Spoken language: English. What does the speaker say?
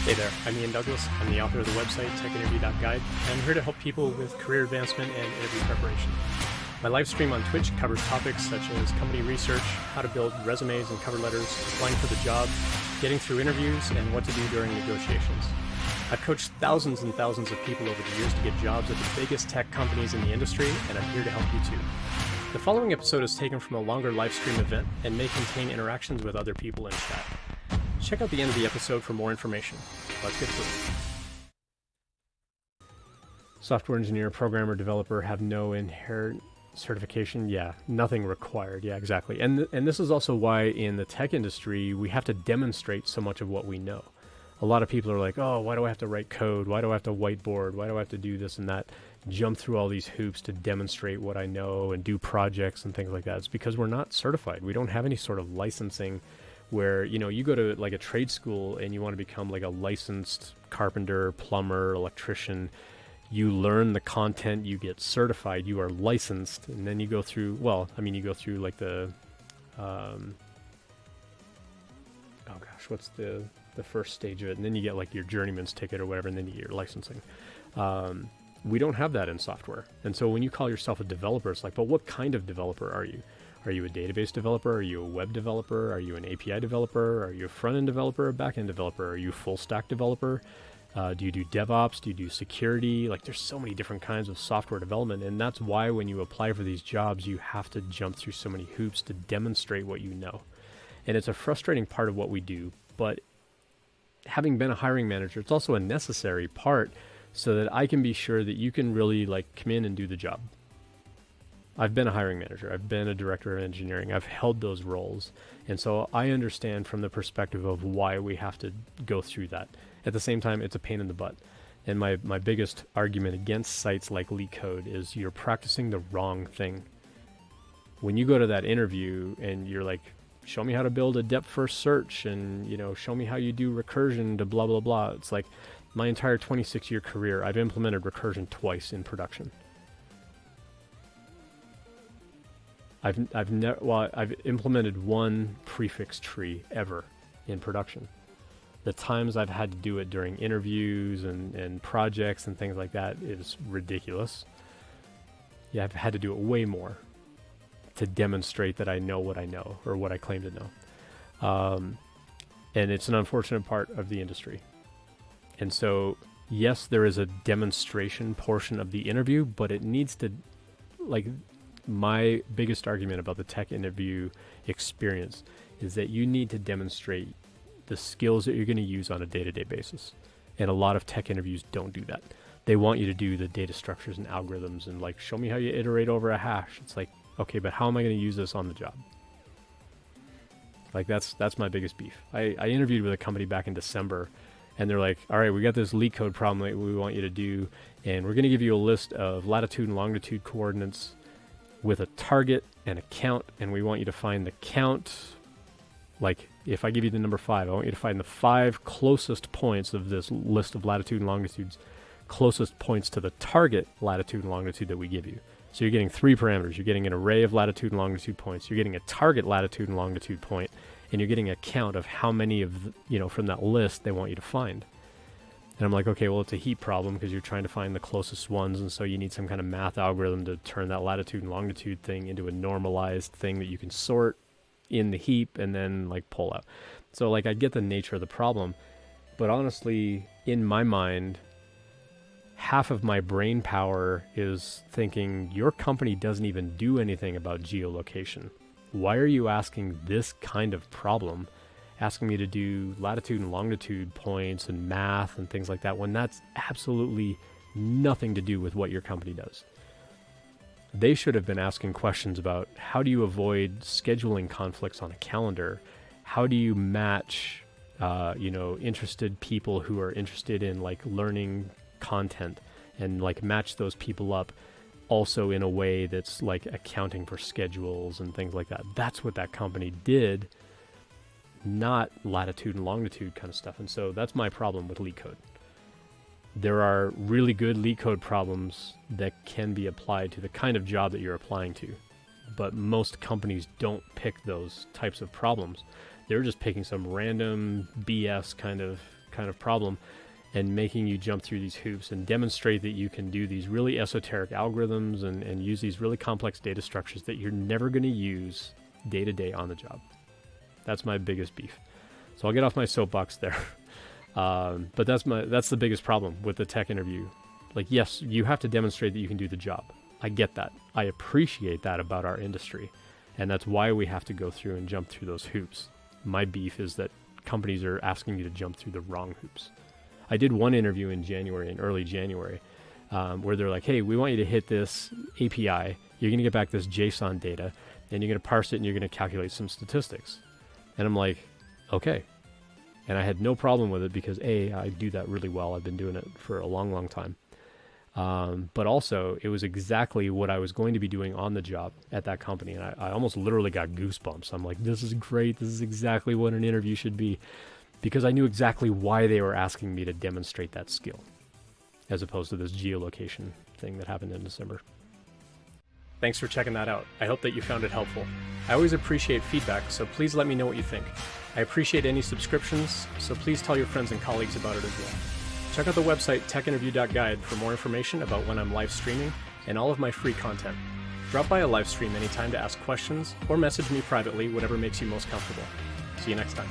Hey there, I'm Ian Douglas. I'm the author of the website techinterview.guide, and I'm here to help people with career advancement and interview preparation. My live stream on Twitch covers topics such as company research, how to build resumes and cover letters, applying for the job, getting through interviews, and what to do during negotiations. I've coached thousands and thousands of people over the years to get jobs at the biggest tech companies in the industry, and I'm here to help you too. The following episode is taken from a longer live stream event and may contain interactions with other people in chat. Check out the end of the episode for more information. Let's get to it. Software engineer, programmer, developer have no inherent certification. Yeah, nothing required. Yeah, exactly. And this is also why in the tech industry, we have to demonstrate so much of what we know. A lot of people are like, oh, why do I have to write code? Why do I have to whiteboard? Why do I have to do this and that? Jump through all these hoops to demonstrate what I know and do projects and things like that. It's because we're not certified. We don't have any sort of licensing where, you know, you go to like a trade school and you want to become like a licensed carpenter, plumber, electrician. You learn the content, you get certified, you are licensed, and then you go through, well, I mean, you go through like the, what's the first stage of it? And then you get like your journeyman's ticket or whatever, and then you get your licensing. We don't have that in software. And so when you call yourself a developer, it's like, but what kind of developer are you? Are you a database developer? Are you a web developer? Are you an API developer? Are you a front-end developer, a back-end developer? Are you a full-stack developer? Do you do DevOps? Do you do security? Like, there's so many different kinds of software development, and that's why when you apply for these jobs, you have to jump through so many hoops to demonstrate what you know. And it's a frustrating part of what we do, but having been a hiring manager, it's also a necessary part so that I can be sure that you can really, like, come in and do the job. I've been a hiring manager. I've been a director of engineering. I've held those roles. And so I understand from the perspective of why we have to go through that. At the same time, it's a pain in the butt. And my biggest argument against sites like LeetCode is you're practicing the wrong thing. When you go to that interview and you're like, show me how to build a depth first search and, you know, show me how you do recursion to blah, blah, blah. It's like my entire 26-year career, I've implemented recursion twice in production. I've implemented one prefix tree ever in production. The times I've had to do it during interviews and projects and things like that is ridiculous. Yeah, I've had to do it way more to demonstrate that I know what I know or what I claim to know. And it's an unfortunate part of the industry. And so, yes, there is a demonstration portion of the interview, but it needs to, like, my biggest argument about the tech interview experience is that you need to demonstrate the skills that you're going to use on a day-to-day basis. And a lot of tech interviews don't do that. They want you to do the data structures and algorithms and like, show me how you iterate over a hash. It's like, okay, but how am I going to use this on the job? Like that's my biggest beef. I interviewed with a company back in December and they're like, all right, we got this LeetCode problem that we want you to do. And we're going to give you a list of latitude and longitude coordinates with a target and a count, and we want you to find the count. Like, if I give you the number 5, I want you to find the 5 closest points of this list of latitude and longitudes, closest points to the target latitude and longitude that we give you. So you're getting 3 parameters. You're getting an array of latitude and longitude points. You're getting a target latitude and longitude point, and you're getting a count of how many of, from that list they want you to find. And I'm like, okay, well, it's a heap problem because you're trying to find the closest ones. And so you need some kind of math algorithm to turn that latitude and longitude thing into a normalized thing that you can sort in the heap and then like pull out. So like I get the nature of the problem, but honestly, in my mind, half of my brain power is thinking your company doesn't even do anything about geolocation. Why are you asking this kind of problem? Asking me to do latitude and longitude points and math and things like that when that's absolutely nothing to do with what your company does. They should have been asking questions about how do you avoid scheduling conflicts on a calendar? How do you match, interested people who are interested in like learning content and like match those people up also in a way that's like accounting for schedules and things like that. That's what that company did. Not latitude and longitude kind of stuff. And so that's my problem with LeetCode. There are really good LeetCode problems that can be applied to the kind of job that you're applying to. But most companies don't pick those types of problems. They're just picking some random BS kind of, kind of problem and making you jump through these hoops and demonstrate that you can do these really esoteric algorithms and use these really complex data structures that you're never going to use day to day on the job. That's my biggest beef. So I'll get off my soapbox there. But that's the biggest problem with the tech interview. Like, yes, you have to demonstrate that you can do the job. I get that. I appreciate that about our industry. And that's why we have to go through and jump through those hoops. My beef is that companies are asking you to jump through the wrong hoops. I did one interview in early January, where they're like, hey, we want you to hit this API. You're going to get back this JSON data, and you're going to parse it, and you're going to calculate some statistics. And I'm like, okay. And I had no problem with it because, A, I do that really well. I've been doing it for a long, long time. But also, it was exactly what I was going to be doing on the job at that company. And I almost literally got goosebumps. I'm like, this is great. This is exactly what an interview should be. Because I knew exactly why they were asking me to demonstrate that skill, as opposed to this geolocation thing that happened in December. Thanks for checking that out. I hope that you found it helpful. I always appreciate feedback, so please let me know what you think. I appreciate any subscriptions, so please tell your friends and colleagues about it as well. Check out the website techinterview.guide for more information about when I'm live streaming and all of my free content. Drop by a live stream anytime to ask questions or message me privately, whatever makes you most comfortable. See you next time.